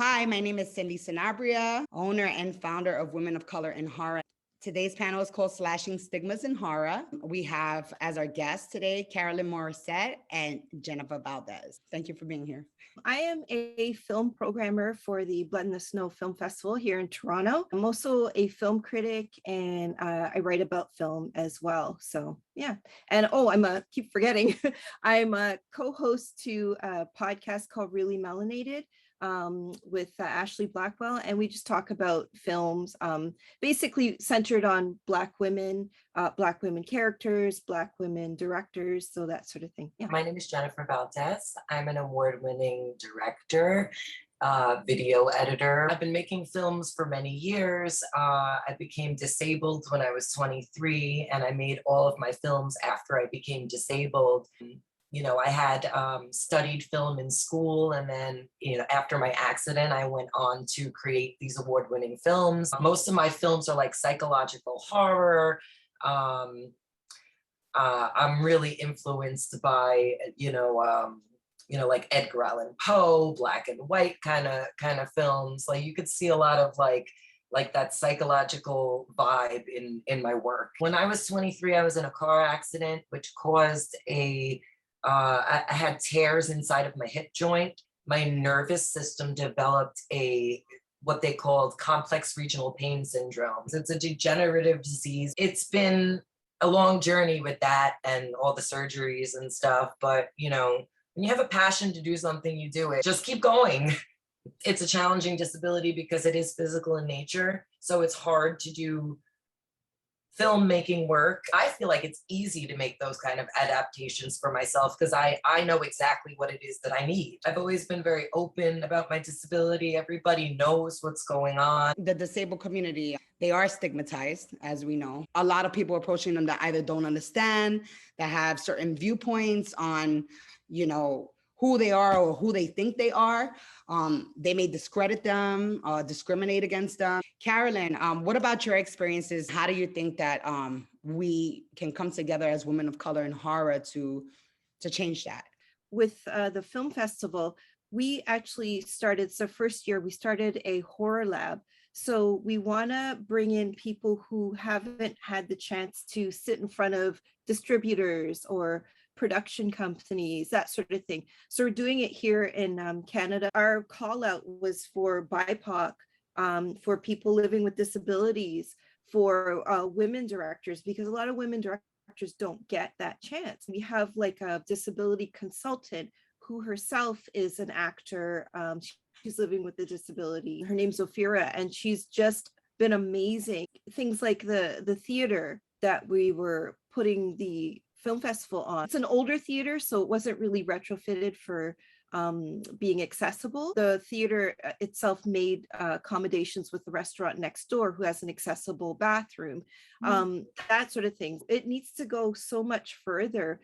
Hi, my name is Cindy Sanabria, owner and founder of Women of Color in Horror. Today's panel is called Slashing Stigmas in Horror. We have as our guests today, Carolyn Mauricette and Jennifer Valdes. Thank you for being here. I am a film programmer for the Blood in the Snow Film Festival here in Toronto. I'm also a film critic and I write about film as well. So yeah. And keep forgetting, I'm a co-host to a podcast called Really Melanated with Ashley Blackwell. And we just talk about films basically centered on Black women characters, Black women directors, so that sort of thing. Yeah. My name is Jennifer Valdes. I'm an award-winning director, video editor. I've been making films for many years. I became disabled when I was 23, and I made all of my films after I became disabled. You know, I had studied film in school, and then, you know, after my accident, I went on to create these award-winning films. Most of my films are like psychological horror. I'm really influenced by, like Edgar Allan Poe, black and white kind of films. Like you could see a lot of like that psychological vibe in my work. When I was 23, I was in a car accident, which caused I had tears inside of my hip joint. My nervous system developed what they called complex regional pain syndrome. It's a degenerative disease. It's been a long journey with that and all the surgeries and stuff. But, you know, when you have a passion to do something, you do it. Just keep going. It's a challenging disability because it is physical in nature. So it's hard to do filmmaking work. I feel like it's easy to make those kind of adaptations for myself because I know exactly what it is that I need. I've always been very open about my disability. Everybody knows what's going on. The disabled community, they are stigmatized, as we know. A lot of people approaching them that either don't understand, that have certain viewpoints on, you know, who they are or who they think they are. They may discredit them, discriminate against them. Carolyn, what about your experiences? How do you think that we can come together as women of color in horror to change that? With the film festival, we actually started, so first year, we started a horror lab. So we want to bring in people who haven't had the chance to sit in front of distributors or production companies, that sort of thing. So we're doing it here in Canada. Our call out was for BIPOC, for people living with disabilities, for women directors, because a lot of women directors don't get that chance. We have like a disability consultant who herself is an actor. She's living with a disability. Her name's Ophira, and she's just been amazing. Things like the theater that we were putting the film festival on. It's an older theater, so it wasn't really retrofitted for being accessible. The theater itself made accommodations with the restaurant next door who has an accessible bathroom, that sort of thing. It needs to go so much further.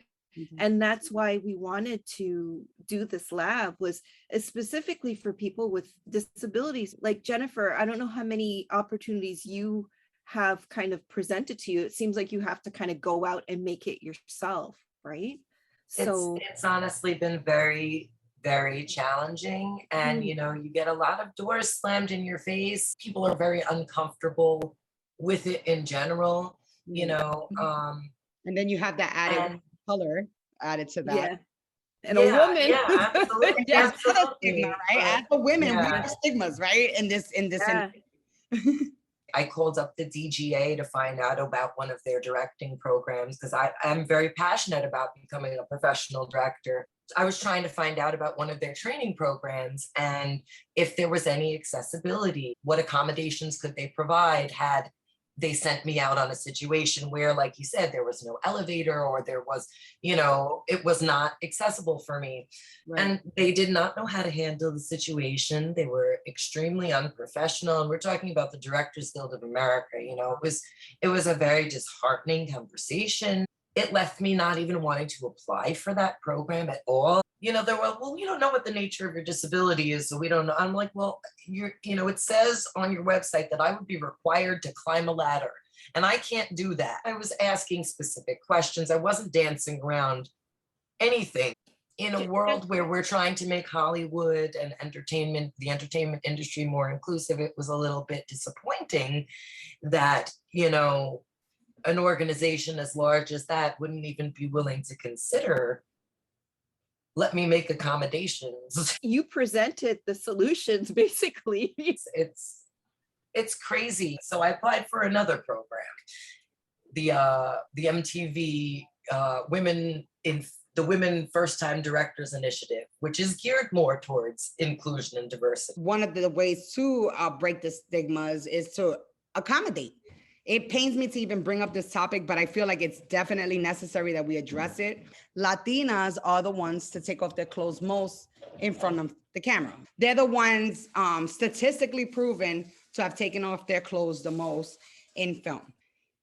And that's why we wanted to do this lab, was specifically for people with disabilities. Like Jennifer, I don't know how many opportunities you have kind of presented to you. It seems like you have to kind of go out and make it yourself, right? So it's honestly been very, very challenging. And, you know, you get a lot of doors slammed in your face. People are very uncomfortable with it in general, you know. And then you have that added color added to that. Yeah. And a woman. Yeah, absolutely. Yes, Absolutely. Stigma, right? As a women, we have stigmas, right? In this I called up the DGA to find out about one of their directing programs because I'm very passionate about becoming a professional director. I was trying to find out about one of their training programs and if there was any accessibility, what accommodations could they provide had they sent me out on a situation where, like you said, there was no elevator or there was, you know, it was not accessible for me. Right. And they did not know how to handle the situation. They were extremely unprofessional. And we're talking about the Directors Guild of America. You know, it was a very disheartening conversation. It left me not even wanting to apply for that program at all. You know, they were, well, we don't know what the nature of your disability is, so we don't know. I'm like, well, it says on your website that I would be required to climb a ladder, and I can't do that. I was asking specific questions. I wasn't dancing around anything. in a world where we're trying to make Hollywood and the entertainment industry more inclusive, it was a little bit disappointing that, you know, an organization as large as that wouldn't even be willing to consider, let me make accommodations. You presented the solutions, basically. It's crazy. So I applied for another program, the MTV Women First Time Directors Initiative, which is geared more towards inclusion and diversity. One of the ways to break the stigmas is to accommodate. It pains me to even bring up this topic, but I feel like it's definitely necessary that we address it. Latinas are the ones to take off their clothes most in front of the camera. They're the ones statistically proven to have taken off their clothes the most in film.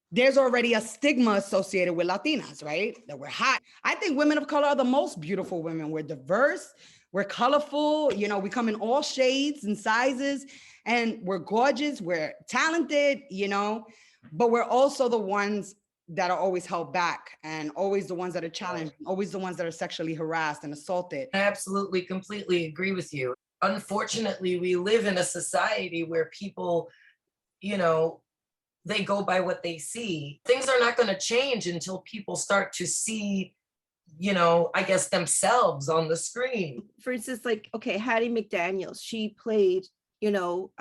There's already a stigma associated with Latinas, right? That we're hot. I think women of color are the most beautiful women. We're diverse, we're colorful, you know, we come in all shades and sizes, and we're gorgeous, we're talented, you know, but we're also the ones that are always held back and always the ones that are challenged, always the ones that are sexually harassed and assaulted. I absolutely, completely agree with you. Unfortunately, we live in a society where people, you know, they go by what they see. Things are not going to change until people start to see, you know, I guess themselves on the screen. For instance, like, okay, Hattie McDaniel, she played, you know,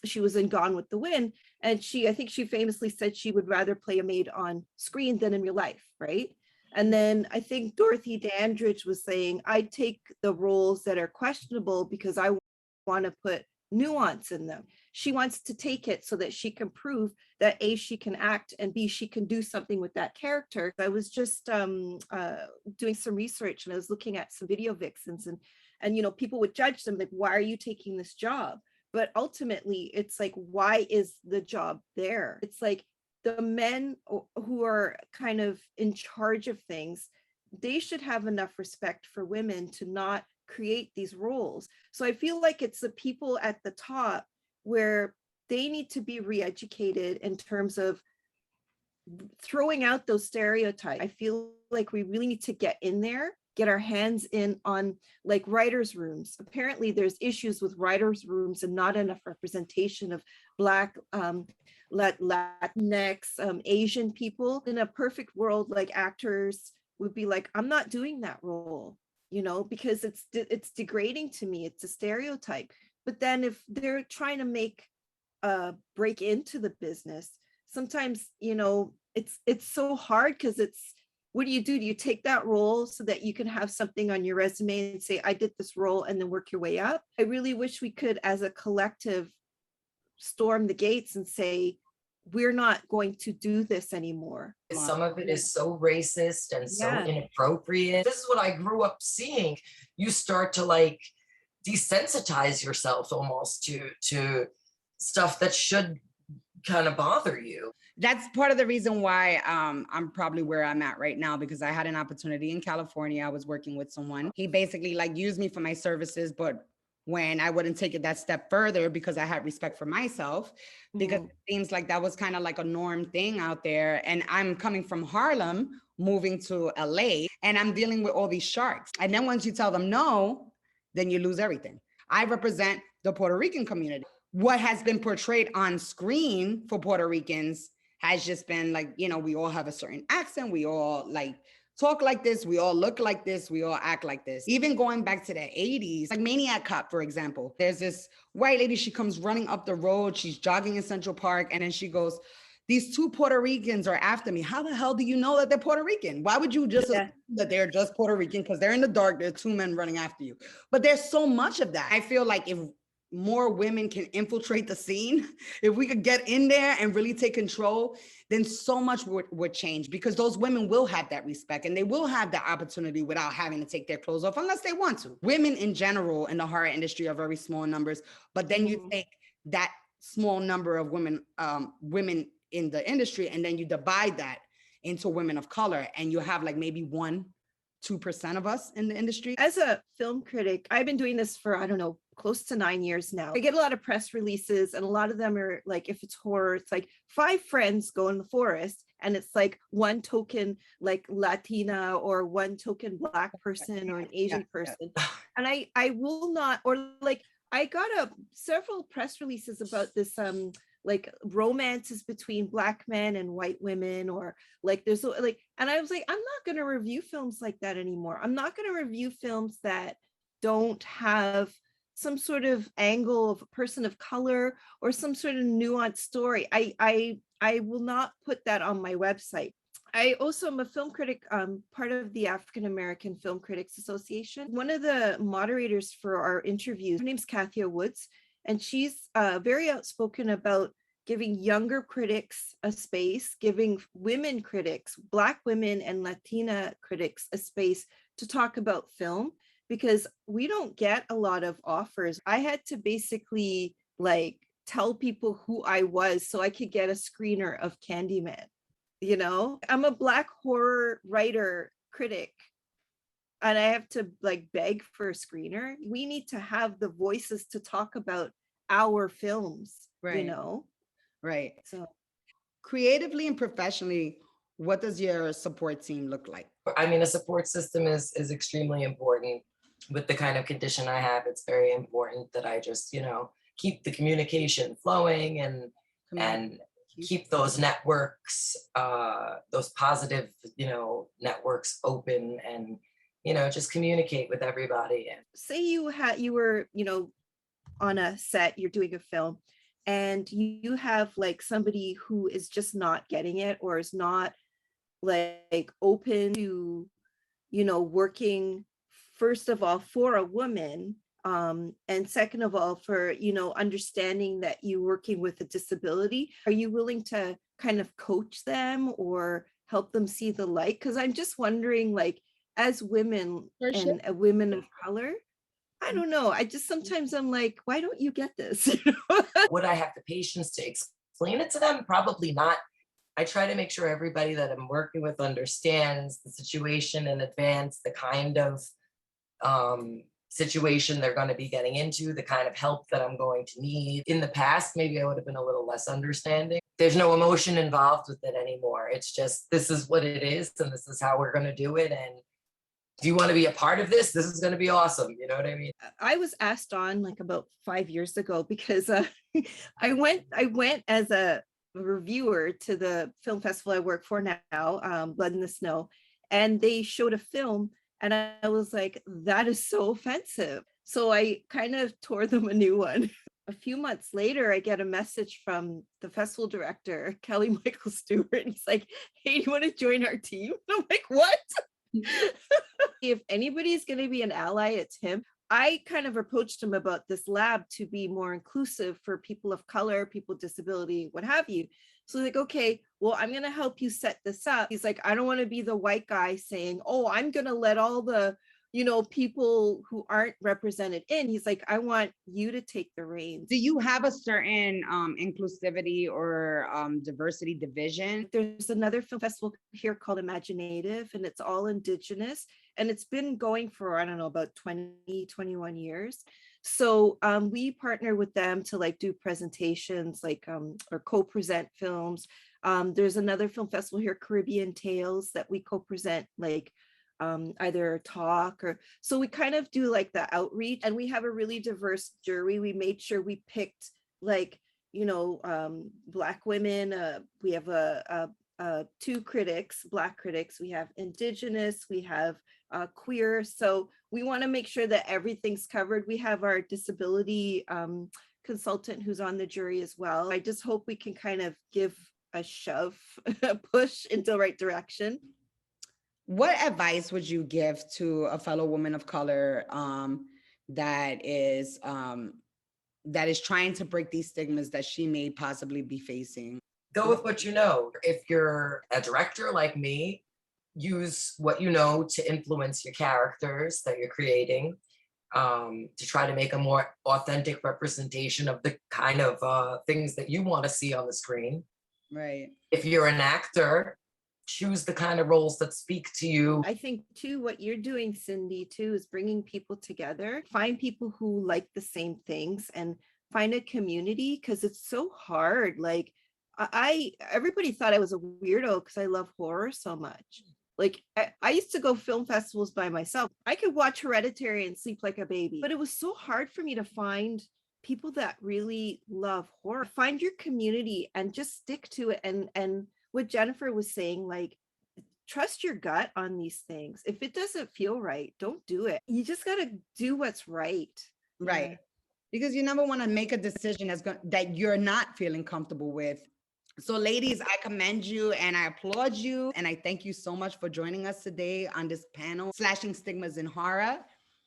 she was in Gone with the Wind, and I think she famously said she would rather play a maid on screen than in real life, right? And then I think Dorothy Dandridge was saying, I take the roles that are questionable because I want to put nuance in them. She wants to take it so that she can prove that A, she can act, and B, she can do something with that character. I was just doing some research, and I was looking at some video vixens, and you know, people would judge them like, why are you taking this job? But ultimately, it's like, why is the job there? It's like the men who are kind of in charge of things, they should have enough respect for women to not create these roles. So I feel like it's the people at the top where they need to be re-educated in terms of throwing out those stereotypes. I feel like we really need to get in there, get our hands in on like writers' rooms. Apparently there's issues with writers' rooms and not enough representation of Black, Latinx, Asian people. In a perfect world, like actors would be like, I'm not doing that role, you know, because it's degrading to me. It's a stereotype. But then if they're trying to break into the business, sometimes, you know, it's so hard because it's, what do? Do you take that role so that you can have something on your resume and say, I did this role, and then work your way up? I really wish we could, as a collective, storm the gates and say, we're not going to do this anymore. Some of it is so racist and so inappropriate. This is what I grew up seeing. You start to like desensitize yourself almost to stuff that should kind of bother you. That's part of the reason why I'm probably where I'm at right now, because I had an opportunity in California. I was working with someone. He basically like used me for my services, but when I wouldn't take it that step further because I had respect for myself, because it seems like that was kind of like a norm thing out there. And I'm coming from Harlem, moving to LA, and I'm dealing with all these sharks. And then once you tell them no, then you lose everything. I represent the Puerto Rican community. What has been portrayed on screen for Puerto Ricans has just been like, you know, we all have a certain accent. We all like talk like this. We all look like this. We all act like this. Even going back to the 80s, like Maniac Cop, for example, there's this white lady, she comes running up the road. She's jogging in Central Park. And then she goes, these two Puerto Ricans are after me. How the hell do you know that they're Puerto Rican? Why would you just assume that they're just Puerto Rican? Because they're in the dark, there are two men running after you. But there's so much of that. I feel like if more women can infiltrate the scene, if we could get in there and really take control, then so much would change, because those women will have that respect and they will have the opportunity without having to take their clothes off unless they want to. Women in general in the horror industry are very small numbers, but then you take that small number of women in the industry and then you divide that into women of color and you have like maybe 1-2% of us in the industry. As a film critic, I've been doing this for, I don't know, close to 9 years now. I get a lot of press releases and a lot of them are like, if it's horror, it's like 5 friends go in the forest and it's like one token like Latina or one token Black person or an Asian person. And I will not, or like I got several press releases about this like romances between Black men and white women, or like there's like, and I was like, I'm not going to review films like that anymore. I'm not going to review films that don't have some sort of angle of a person of color or some sort of nuanced story. I will not put that on my website. I also am a film critic, part of the African American Film Critics Association. One of the moderators for our interviews, her name's Kathia Woods, and she's very outspoken about giving younger critics a space, giving women critics, Black women and Latina critics a space to talk about film, because we don't get a lot of offers. I had to basically like tell people who I was so I could get a screener of Candyman. You know, I'm a Black horror writer critic, and I have to like beg for a screener. We need to have the voices to talk about our films, Right. you know? Right. So Creatively and professionally, what does your support team look like? I mean, a support system is extremely important. With the kind of condition I have, it's very important that I just, you know, keep the communication flowing and keep those networks, those positive, you know, networks open, and, you know, just communicate with everybody. And say you were, you know, on a set, you're doing a film, and you have like somebody who is just not getting it, or is not like open to, you know, working, first of all, for a woman, and second of all, for, you know, understanding that you're working with a disability. Are you willing to kind of coach them or help them see the light? Because I'm just wondering, like, as women and women of color, I don't know. I just sometimes I'm like, why don't you get this? would I have the patience to explain it to them? Probably not. I try to make sure everybody that I'm working with understands the situation in advance, the kind of situation they're going to be getting into, the kind of help that I'm going to need. In the past, maybe I would have been a little less understanding. There's no emotion involved with it anymore. It's just, this is what it is, and this is how we're going to do it. And do you want to be a part of this? This is going to be awesome. You know what I mean? I was asked on like about 5 years ago because I went as a reviewer to the film festival I work for now, Blood in the Snow, and they showed a film, and I was like, that is so offensive. So I kind of tore them a new one. A few months later, I get a message from the festival director, Kelly Michael Stewart. He's like, hey, do you want to join our team? I'm like, what? If anybody's going to be an ally, it's him. I kind of approached him about this lab to be more inclusive for people of color, people with disability, what have you. So like, okay, well, I'm going to help you set this up. He's like, I don't want to be the white guy saying, oh, I'm going to let all the, you know, people who aren't represented in. He's like, I want you to take the reins. Do you have a certain inclusivity or diversity division? There's another film festival here called Imaginative, and it's all Indigenous, and it's been going for, I don't know, about 21 years. So we partner with them to like do presentations, like or co-present films. There's another film festival here, Caribbean Tales, that we co-present, like either a talk, or so we kind of do like the outreach. And we have a really diverse jury. We made sure we picked like, you know, Black women. We have two critics, Black critics. We have Indigenous, we have queer. So we want to make sure that everything's covered. We have our disability consultant who's on the jury as well. I just hope we can kind of give a shove, a push into the right direction. What advice would you give to a fellow woman of color that is trying to break these stigmas that she may possibly be facing? Go with what you know. If you're a director like me, use what you know to influence your characters that you're creating, to try to make a more authentic representation of the kind of things that you want to see on the screen. Right. If you're an actor, choose the kind of roles that speak to you. I think too, what you're doing, Cindy, too, is bringing people together. Find people who like the same things and find a community, because it's so hard. Like, everybody thought I was a weirdo because I love horror so much. Like I used to go film festivals by myself. I could watch Hereditary and sleep like a baby, but it was so hard for me to find people that really love horror. Find your community and just stick to it. And what Jennifer was saying, like, trust your gut on these things. If it doesn't feel right, don't do it. You just got to do what's right. Right. Because you never want to make a decision that you're not feeling comfortable with. So ladies, I commend you and I applaud you. And I thank you so much for joining us today on this panel, Slashing Stigmas in Horror.